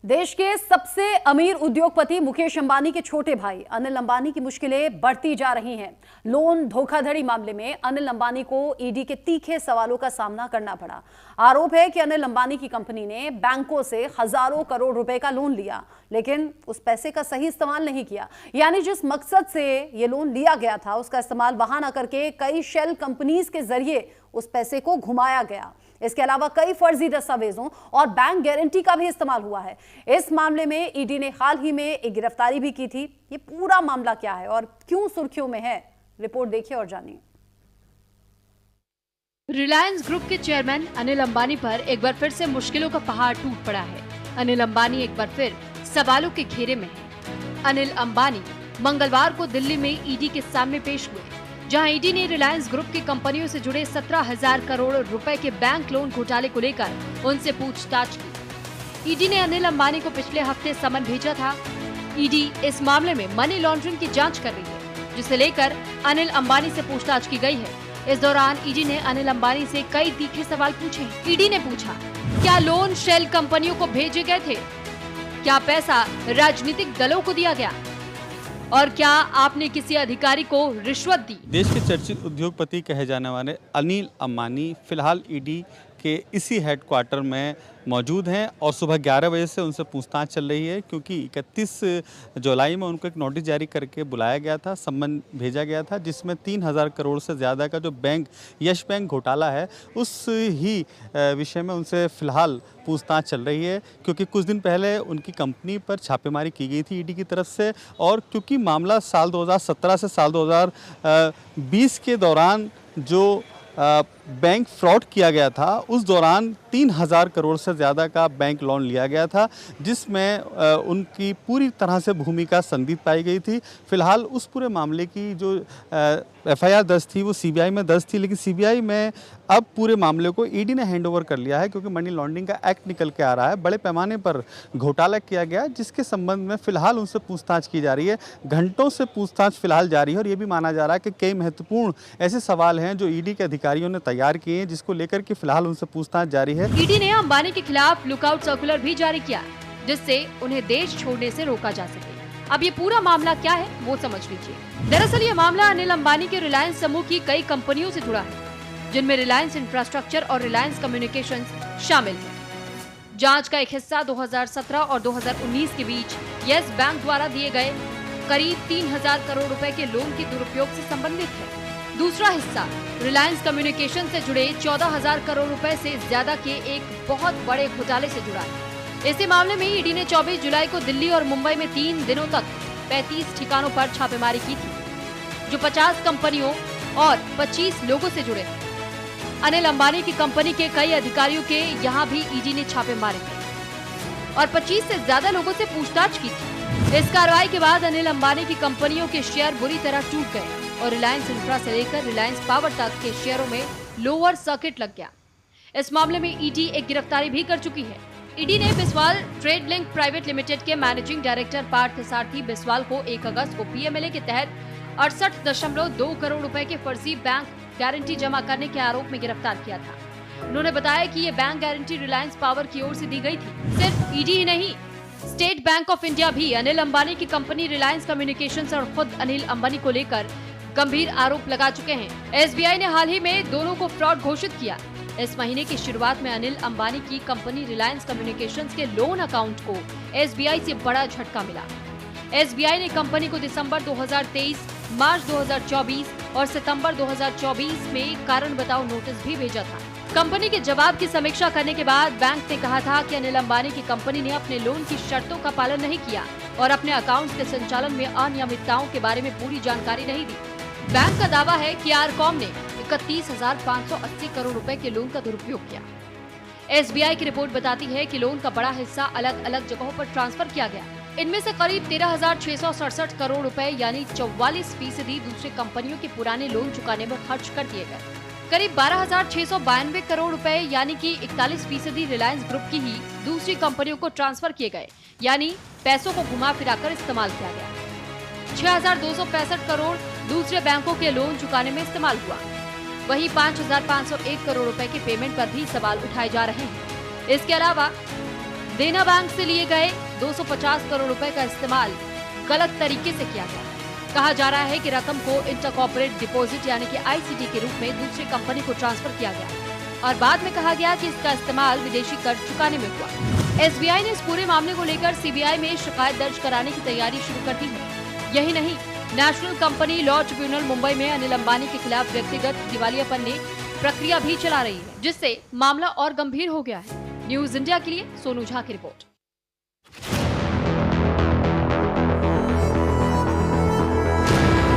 देश के सबसे अमीर उद्योगपति मुकेश अंबानी के छोटे भाई अनिल अंबानी की मुश्किलें बढ़ती जा रही हैं। लोन धोखाधड़ी मामले में अनिल अंबानी को ईडी के तीखे सवालों का सामना करना पड़ा। आरोप है कि अनिल अंबानी की कंपनी ने बैंकों से हजारों करोड़ रुपए का लोन लिया, लेकिन उस पैसे का सही इस्तेमाल नहीं किया। यानी जिस मकसद से ये लोन लिया गया था उसका इस्तेमाल वहां न करके कई शेल कंपनीज के जरिए उस पैसे को घुमाया गया। इसके अलावा कई फर्जी दस्तावेजों और बैंक गारंटी का भी इस्तेमाल हुआ है। इस मामले में ईडी ने हाल ही में एक गिरफ्तारी भी की थी। ये पूरा मामला क्या है और क्यों सुर्खियों में है, रिपोर्ट देखिए और जानिए। रिलायंस ग्रुप के चेयरमैन अनिल अंबानी पर एक बार फिर से मुश्किलों का पहाड़ टूट पड़ा है। अनिल अंबानी एक बार फिर सवालों के घेरे में है। अनिल अंबानी मंगलवार को दिल्ली में ईडी के सामने पेश हुए, जहां ईडी ने रिलायंस ग्रुप की कंपनियों से जुड़े 17,000 करोड़ रुपए के बैंक लोन घोटाले को लेकर उनसे पूछताछ की। ईडी ने अनिल अंबानी को पिछले हफ्ते समन भेजा था। ईडी इस मामले में मनी लॉन्ड्रिंग की जांच कर रही है, जिसे लेकर अनिल अंबानी से पूछताछ की गई है। इस दौरान ईडी ने अनिल अंबानी से कई तीखे सवाल पूछे। ईडी ने पूछा, क्या लोन शेल कंपनियों को भेजे गए थे? क्या पैसा राजनीतिक दलों को दिया गया? और क्या आपने किसी अधिकारी को रिश्वत दी? देश के चर्चित उद्योगपति कहे जाने वाले अनिल अंबानी फिलहाल ईडी के इसी हेडक्वार्टर में मौजूद हैं और सुबह 11 बजे से उनसे पूछताछ चल रही है, क्योंकि 31 जुलाई में उनको एक नोटिस जारी करके बुलाया गया था, सम्मन भेजा गया था, जिसमें 3,000 करोड़ से ज़्यादा का जो बैंक यश बैंक घोटाला है उस ही विषय में उनसे फिलहाल पूछताछ चल रही है। क्योंकि कुछ दिन पहले उनकी कंपनी पर छापेमारी की गई थी ईडी की तरफ से, और क्योंकि मामला साल 2017 से साल 2020 के दौरान जो बैंक फ्रॉड किया गया था, उस दौरान 3,000 करोड़ से ज़्यादा का बैंक लोन लिया गया था, जिसमें उनकी पूरी तरह से भूमिका संदिग्ध पाई गई थी। फिलहाल उस पूरे मामले की जो एफआईआर दर्ज थी वो सीबीआई में दर्ज थी, लेकिन सीबीआई में अब पूरे मामले को ईडी ने हैंडओवर कर लिया है, क्योंकि मनी लॉन्ड्रिंग का एक्ट निकल के आ रहा है। बड़े पैमाने पर घोटाला किया गया, जिसके संबंध में फिलहाल उनसे पूछताछ की जा रही है। घंटों से पूछताछ फिलहाल जारी है और ये भी माना जा रहा है कि कई महत्वपूर्ण ऐसे सवाल हैं जो ईडी के अधिकारियों ने तैयार किए हैं, जिसको लेकर के फिलहाल उनसे पूछताछ जारी है। ईडी ने अंबानी के खिलाफ लुकआउट सर्कुलर भी जारी किया, जिससे उन्हें देश छोड़ने से रोका जा सके। अब ये पूरा मामला क्या है वो समझ लीजिए। दरअसल ये मामला अनिल अंबानी के रिलायंस समूह की कई कंपनियों से जुड़ा है, जिनमें रिलायंस इंफ्रास्ट्रक्चर और रिलायंस कम्युनिकेशंस शामिल है। जांच का एक हिस्सा 2017 और 2019 के बीच यस बैंक द्वारा दिए गए करीब 3,000 करोड़ रुपए के लोन के दुरुपयोग से संबंधित है। दूसरा हिस्सा रिलायंस कम्युनिकेशन से जुड़े 14,000 करोड़ रुपए से ज्यादा के एक बहुत बड़े घोटाले से जुड़ा है। इसी मामले में ईडी ने 24 जुलाई को दिल्ली और मुंबई में 3 दिनों तक 35 ठिकानों पर छापेमारी की थी, जो 50 कंपनियों और 25 लोगों से जुड़े थे। अनिल अंबानी की कंपनी के कई अधिकारियों के यहाँ भी ईडी ने छापे मारे थे और 25 से ज्यादा लोगों से पूछताछ की थी। इस कार्रवाई के बाद अनिल अंबानी की कंपनियों के शेयर बुरी तरह टूट गए और रिलायंस इंफ्रा से लेकर रिलायंस पावर तक के शेयरों में लोअर सर्किट लग गया। इस मामले में ईडी एक गिरफ्तारी भी कर चुकी है। ईडी ने Biswal trade link private limited के मैनेजिंग डायरेक्टर पार्थ सारथी बिस्वाल को 1 अगस्त को पीएमएलए के तहत 68.2 करोड़ रुपए के फर्जी बैंक गारंटी जमा करने के आरोप में गिरफ्तार किया था। उन्होंने बताया कि ये बैंक गारंटी रिलायंस पावर की ओर से दी गई थी। सिर्फ ईडी ही नहीं, स्टेट बैंक ऑफ इंडिया भी अनिल अंबानी की कंपनी रिलायंस कम्युनिकेशंस और खुद अनिल अंबानी को लेकर गंभीर आरोप लगा चुके हैं। एसबीआई ने हाल ही में दोनों को फ्रॉड घोषित किया। इस महीने की शुरुआत में अनिल अंबानी की कंपनी रिलायंस कम्युनिकेशंस के लोन अकाउंट को एसबीआई से बड़ा झटका मिला। एसबीआई ने कंपनी को दिसंबर 2023, मार्च 2024 और सितंबर 2024 में कारण बताओ नोटिस भी भेजा था। कंपनी के जवाब की समीक्षा करने के बाद बैंक ने कहा था कि अनिल अंबानी की कंपनी ने अपने लोन की शर्तों का पालन नहीं किया और अपने अकाउंट्स के संचालन में अनियमितताओं के बारे में पूरी जानकारी नहीं दी। बैंक का दावा है कि आरकॉम ने 31,580 करोड़ रुपए के लोन का दुरुपयोग किया। एसबीआई की रिपोर्ट बताती है कि लोन का बड़ा हिस्सा अलग अलग जगहों पर ट्रांसफर किया गया। इनमें से करीब 13,667 करोड़ रुपए यानी 44% दूसरी कंपनियों के पुराने लोन चुकाने में खर्च कर दिए गए। करीब 12,692 करोड़ रुपए यानी कि 41% रिलायंस ग्रुप की ही दूसरी कंपनियों को ट्रांसफर किए गए, यानी पैसों को घुमा फिराकर इस्तेमाल किया गया। 6,265 करोड़ दूसरे बैंकों के लोन चुकाने में इस्तेमाल हुआ। वहीं 5,501 करोड़ रुपए के पेमेंट पर भी सवाल उठाए जा रहे हैं। इसके अलावा देना बैंक से लिए गए 250 करोड़ रुपए का इस्तेमाल गलत तरीके से किया गया। कहा जा रहा है कि रकम को इंटरकॉर्पोरेट डिपॉजिट यानी कि आईसीडी के रूप में दूसरी कंपनी को ट्रांसफर किया गया और बाद में कहा गया कि इसका इस्तेमाल विदेशी कर्ज चुकाने में हुआ। एसबीआई ने इस पूरे मामले को लेकर सीबीआई में शिकायत दर्ज कराने की तैयारी शुरू कर दी है। यही नहीं, national company law tribunal Mumbai में अनिल अंबानी के खिलाफ व्यक्तिगत दिवालियापन ने प्रक्रिया भी चला रही है, जिससे मामला और गंभीर हो गया है। न्यूज इंडिया के लिए सोनू झा की रिपोर्ट।